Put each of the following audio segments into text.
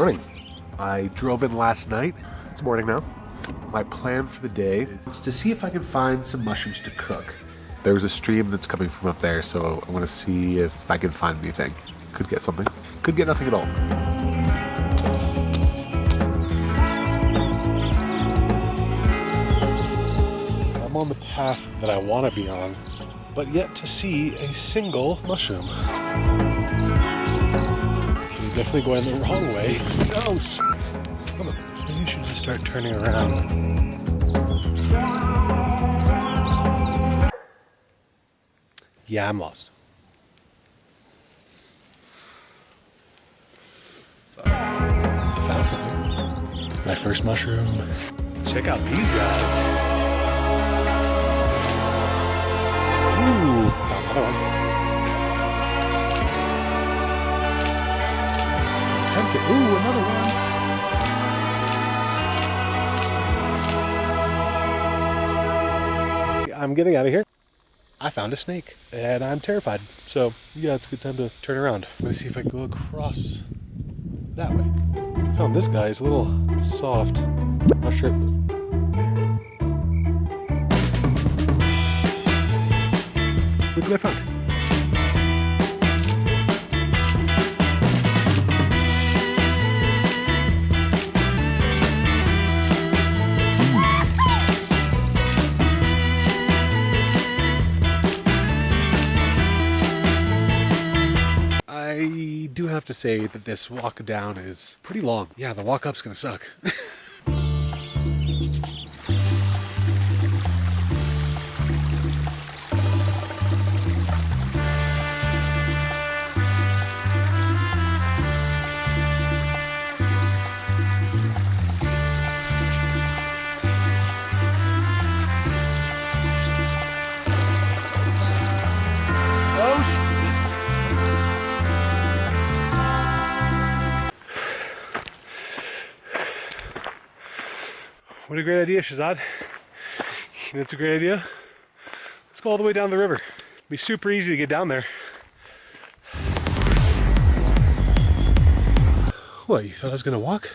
morning. I drove in last night. It's morning now. My plan for the day is to see if I can find some mushrooms to cook. There's a stream that's coming from up there, so I want to see if I can find anything. Could get something. Could get nothing at all. I'm on the path that I want to be on, but yet to see a single mushroom. I'm definitely going the wrong way. Oh, shit. Come on. Maybe you should just start turning around. Yeah, I'm lost. I found something. My first mushroom. Check out these guys. Ooh, found another one. Tempted. Ooh, another one. I'm getting out of here. I found a snake and I'm terrified. So yeah, it's a good time to turn around. Let's see if I can go across that way. I found this guy. He's a little soft. Not sure. Look what I found. I do have to say that this walk down is pretty long. Yeah, the walk up's gonna suck. What a great idea, Shazad. That's a great idea. Let's go all the way down the river. It'd be super easy to get down there. What, you thought I was gonna walk?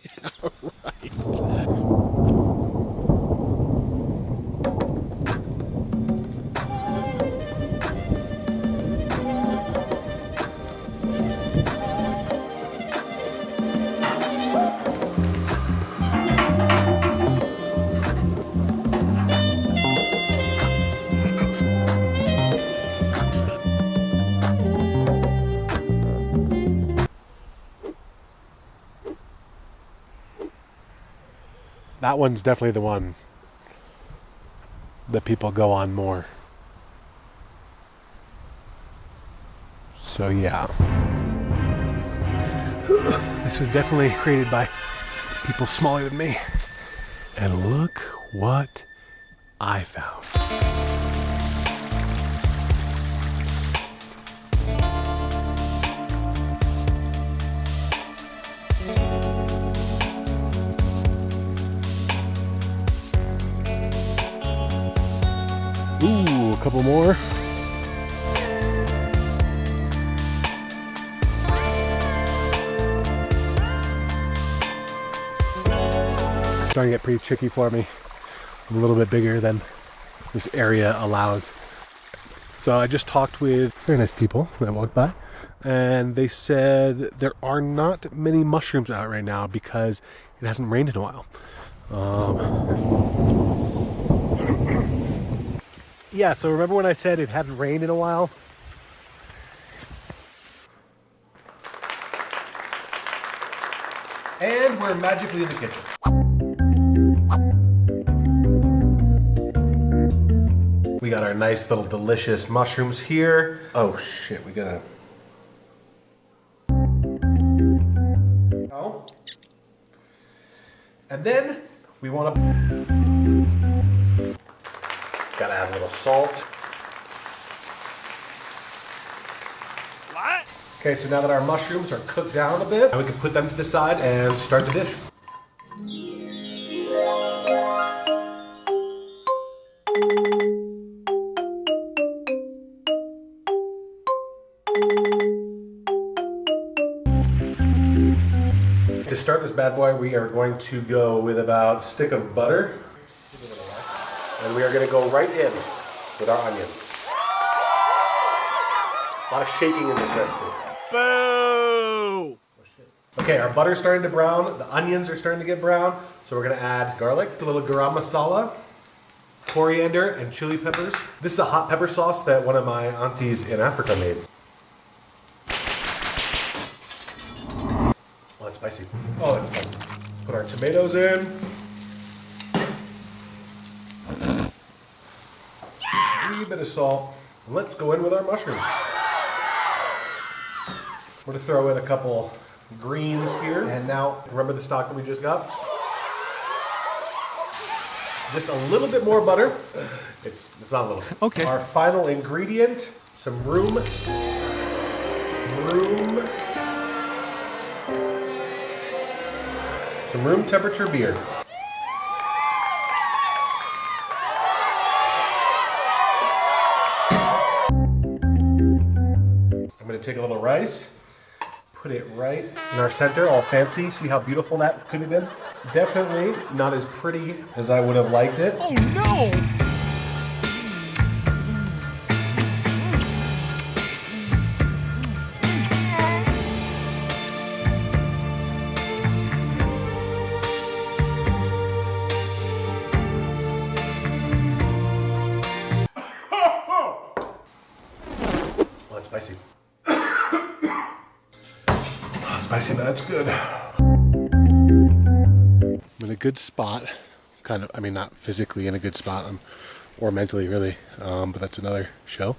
Yeah, right. That one's definitely the one that people go on more. So yeah. This was definitely created by people smaller than me. And look what I found. Ooh, a couple more. It's starting to get pretty tricky for me. I'm a little bit bigger than this area allows. So I just talked with very nice people that walked by, and they said there are not many mushrooms out right now because it hasn't rained in a while. Yeah, so remember when I said it hadn't rained in a while? And we're magically in the kitchen. We got our nice little delicious mushrooms here. Oh shit, we gotta... Oh. And then we want to... Gotta add a little salt. What? Okay, so now that our mushrooms are cooked down a bit, we can put them to the side and start the dish. bad boy, we are going to go with about a stick of butter. And we are going to go right in with our onions. A lot of shaking in this recipe. Boo! Okay, our butter's starting to brown. The onions are starting to get brown. So we're going to add garlic, a little garam masala, coriander, and chili peppers. This is a hot pepper sauce that one of my aunties in Africa made. Oh, that's spicy. Oh, that's spicy. Put our tomatoes in. A wee bit of salt. And let's go in with our mushrooms. We're going to throw in a couple greens here. And now, remember the stock that we just got? Just a little bit more butter. It's not a little bit. Okay. Our final ingredient, some room temperature beer. I'm going to take a little rice, put it right in our center, all fancy. See how beautiful that could have been? Definitely not as pretty as I would have liked it. Oh no! Oh, that's spicy. Oh, spicy, but that's good. I'm in a good spot, kind of. I mean, not physically in a good spot, or mentally, really. But that's another show.